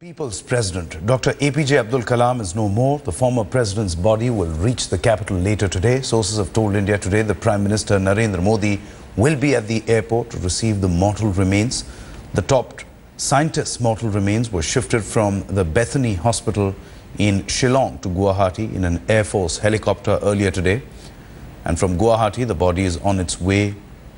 People's President, Dr. APJ Abdul Kalam is no more. The former president's body will reach the capital later today. Sources have told India Today that Prime Minister Narendra Modi will be at the airport to receive the mortal remains. The top scientist's mortal remains were shifted from the Bethany Hospital in Shillong to Guwahati in an Air Force helicopter earlier today. And from Guwahati, the body is on its way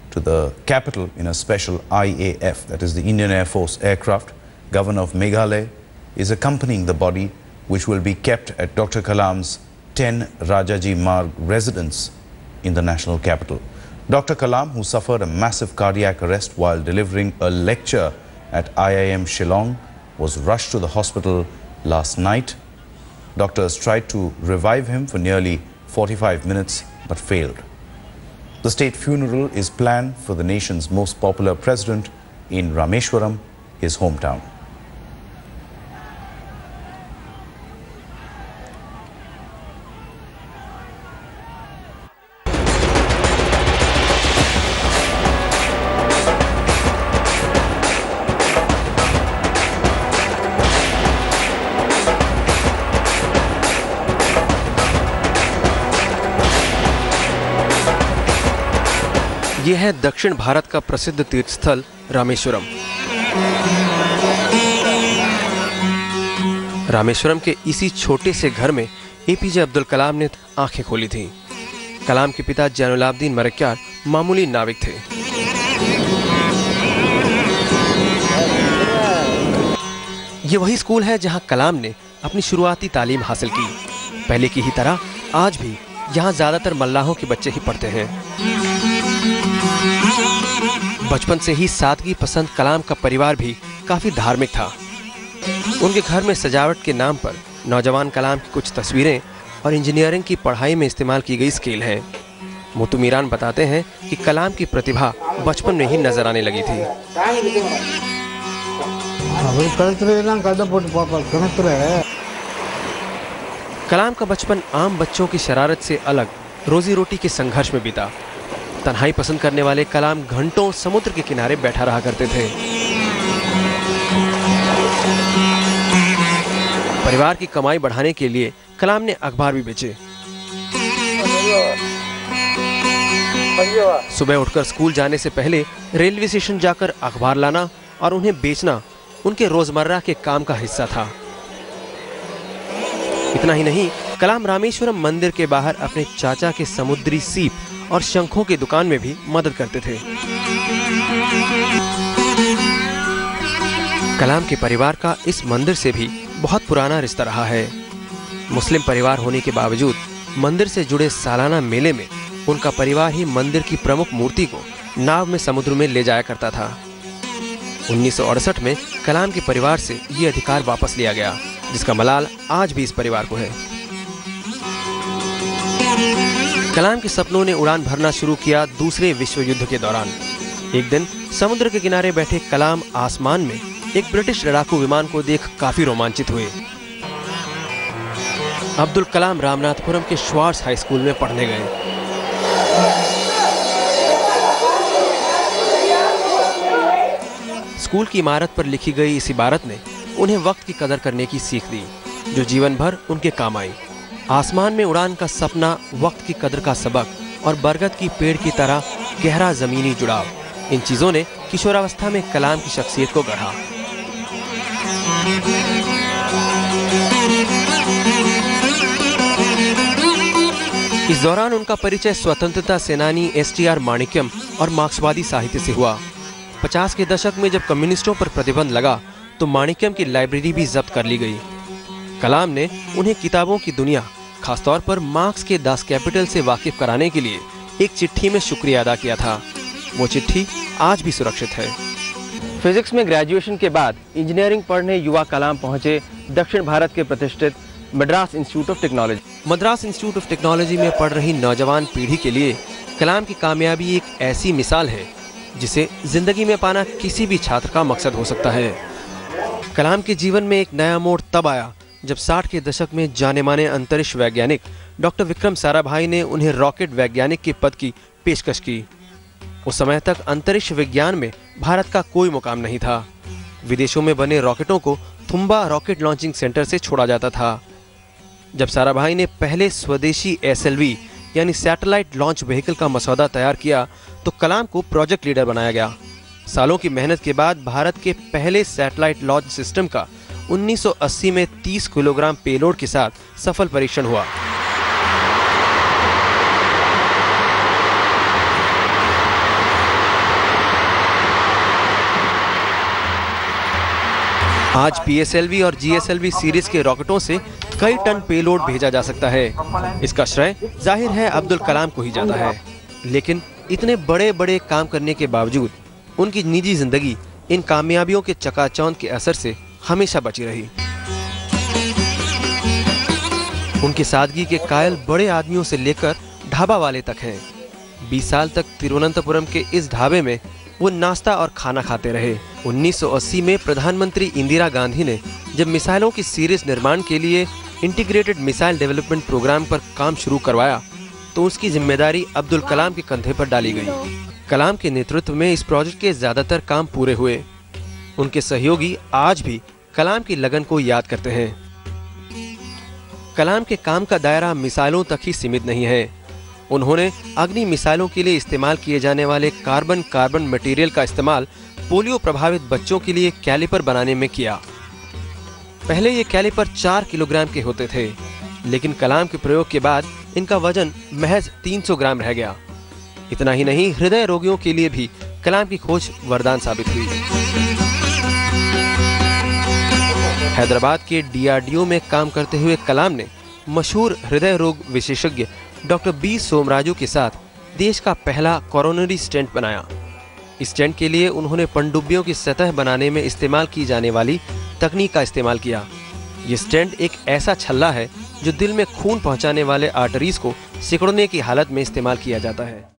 to the capital in a special IAF, that is the Indian Air Force aircraft. Governor of Meghalaya is accompanying the body, which will be kept at Dr. Kalam's 10 Rajaji Marg residence in the national capital. Dr. Kalam, who suffered a massive cardiac arrest while delivering a lecture at IIM Shillong, was rushed to the hospital last night. Doctors tried to revive him for nearly 45 minutes but failed. The state funeral is planned for the nation's most popular president in Rameshwaram, his hometown. यह है दक्षिण भारत का प्रसिद्ध तीर्थ स्थल रामेश्वरम। रामेश्वरम के इसी छोटे से घर में एपीजे अब्दुल कलाम ने आंखें खोली थीं। कलाम के पिता जैनुलाब्दीन मरक्यार मामूली नाविक थे। ये वही स्कूल है जहां कलाम ने अपनी शुरुआती तालीम हासिल की। पहले की ही तरह आज भी यहाँ ज्यादातर मल्लाहों के बच्चे ही पढ़ते हैं। बचपन से ही सादगी पसंद कलाम का परिवार भी काफी धार्मिक था। उनके घर में सजावट के नाम पर नौजवान कलाम की कुछ तस्वीरें और इंजीनियरिंग की पढ़ाई में इस्तेमाल की गई स्केल है। मोतू मीरान बताते हैं कि कलाम की प्रतिभा बचपन में ही नजर आने लगी थी। कलाम का बचपन आम बच्चों की शरारत से अलग रोजी रोटी के संघर्ष में बीता। तन्हाई पसंद करने वाले कलाम घंटों समुद्र के किनारे बैठा रहा करते थे। परिवार की कमाई बढ़ाने के लिए कलाम ने अखबार भी बेचे। सुबह उठकर स्कूल जाने से पहले रेलवे स्टेशन जाकर अखबार लाना और उन्हें बेचना उनके रोजमर्रा के काम का हिस्सा था। इतना ही नहीं, कलाम रामेश्वरम मंदिर के बाहर अपने चाचा के समुद्री सीप और शंखों की दुकान में भी मदद करते थे। कलाम के परिवार का इस मंदिर से भी बहुत पुराना रिश्ता रहा है। मुस्लिम परिवार होने के बावजूद मंदिर से जुड़े सालाना मेले में उनका परिवार ही मंदिर की प्रमुख मूर्ति को नाव में समुद्र में ले जाया करता था। 1968 में कलाम के परिवार से ये अधिकार वापस लिया गया, जिसका मलाल आज भी इस परिवार को है। कलाम के सपनों ने उड़ान भरना शुरू किया दूसरे विश्व युद्ध के दौरान। एक दिन समुद्र के किनारे बैठे कलाम आसमान में एक ब्रिटिश लड़ाकू विमान को देख काफी रोमांचित हुए। अब्दुल कलाम रामनाथपुरम के श्वार्ट्स हाई स्कूल में पढ़ने गए। स्कूल की इमारत पर लिखी गई इस इबारत ने उन्हें वक्त की कदर करने की सीख दी, जो जीवन भर उनके काम आई। आसमान में उड़ान का सपना, वक्त की कदर का सबक और बरगद की पेड़ की तरह गहरा जमीनी जुड़ाव, इन चीजों ने किशोरावस्था में कलाम की शख्सियत को गढ़ा। इस दौरान उनका परिचय स्वतंत्रता सेनानी STR माणिक्यम और मार्क्सवादी साहित्य से हुआ। 50 के दशक में जब कम्युनिस्टों पर प्रतिबंध लगा तो माणिक्यम की लाइब्रेरी भी जब्त कर ली गई। कलाम ने उन्हें किताबों की दुनिया, खासतौर पर मार्क्स के दास कैपिटल से वाकिफ कराने के लिए एक चिट्ठी में शुक्रिया अदा किया था। वो चिट्ठी आज भी सुरक्षित है। फिजिक्स में ग्रेजुएशन के बाद इंजीनियरिंग पढ़ने युवा कलाम पहुंचे दक्षिण भारत के प्रतिष्ठित Madras institute of technology. Madras institute of technology में पढ़ रही नौजवान पीढ़ी के लिए कलाम की कामयाबी एक ऐसी मिसाल है जिसे जिंदगी में पाना किसी भी छात्र का मकसद हो सकता है। कलाम के जीवन में एक नया मोड़ तब आया जब 60 के दशक में जाने माने अंतरिक्ष वैज्ञानिक डॉक्टर विक्रम साराभाई ने उन्हें रॉकेट वैज्ञानिक के पद की पेशकश की। उस समय तक अंतरिक्ष विज्ञान में भारत का कोई मुकाम नहीं था। विदेशों में बने रॉकेटों को थुम्बा रॉकेट लॉन्चिंग सेंटर से छोड़ा जाता था। जब साराभाई ने पहले स्वदेशी SLV यानी सैटेलाइट लॉन्च व्हीकल का मसौदा तैयार किया तो कलाम को प्रोजेक्ट लीडर बनाया गया। सालों की मेहनत के बाद भारत के पहले सैटेलाइट लॉन्च सिस्टम का 1980 में 30 किलोग्राम पेलोड के साथ सफल परीक्षण हुआ। आज PSLV और GSLV सीरीज के रॉकेटों से कई टन पेलोड भेजा जा सकता है। इसका श्रेय जाहिर है अब्दुल कलाम को ही जाता है, लेकिन इतने बड़े बड़े काम करने के बावजूद उनकी निजी जिंदगी इन कामयाबियों के चकाचौंध के असर से हमेशा बची रही। उनकी सादगी के कायल बड़े आदमियों से लेकर ढाबा वाले तक हैं। 20 साल तक तिरुवनंतपुरम के इस ढाबे में वो नाश्ता और खाना खाते रहे। 1980 में प्रधानमंत्री इंदिरा गांधी ने जब मिसाइलों की सीरीज निर्माण के लिए इंटीग्रेटेड मिसाइल डेवलपमेंट प्रोग्राम पर काम शुरू करवाया तो उसकी जिम्मेदारी अब्दुल कलाम के कंधे पर डाली गई। कलाम के नेतृत्व में इस प्रोजेक्ट के ज्यादातर काम पूरे हुए। उनके सहयोगी आज भी कलाम की लगन को याद करते हैं। कलाम के काम का दायरा मिसाइलों तक ही सीमित नहीं है। उन्होंने अग्नि मिसाइलों के लिए इस्तेमाल किए जाने वाले कार्बन मटेरियल का इस्तेमाल पोलियो प्रभावित बच्चों के लिए कैलिपर बनाने में किया। पहले ये कैलिपर 4 किलोग्राम के होते थे, लेकिन कलाम के प्रयोग के बाद इनका वजन महज 300 ग्राम रह गया। इतना ही नहीं, हृदय रोगियों के लिए भी कलाम की खोज वरदान साबित हुई। हैदराबाद के DRDO में काम करते हुए कलाम ने मशहूर हृदय रोग विशेषज्ञ डॉक्टर B सोमराजू के साथ देश का पहला कोरोनरी स्टेंट बनाया। इस स्टेंट के लिए उन्होंने पनडुब्बियों की सतह बनाने में इस्तेमाल की जाने वाली तकनीक का इस्तेमाल किया। ये स्टेंट एक ऐसा छल्ला है जो दिल में खून पहुंचाने वाले आर्टरीज को सिकुड़ने की हालत में इस्तेमाल किया जाता है।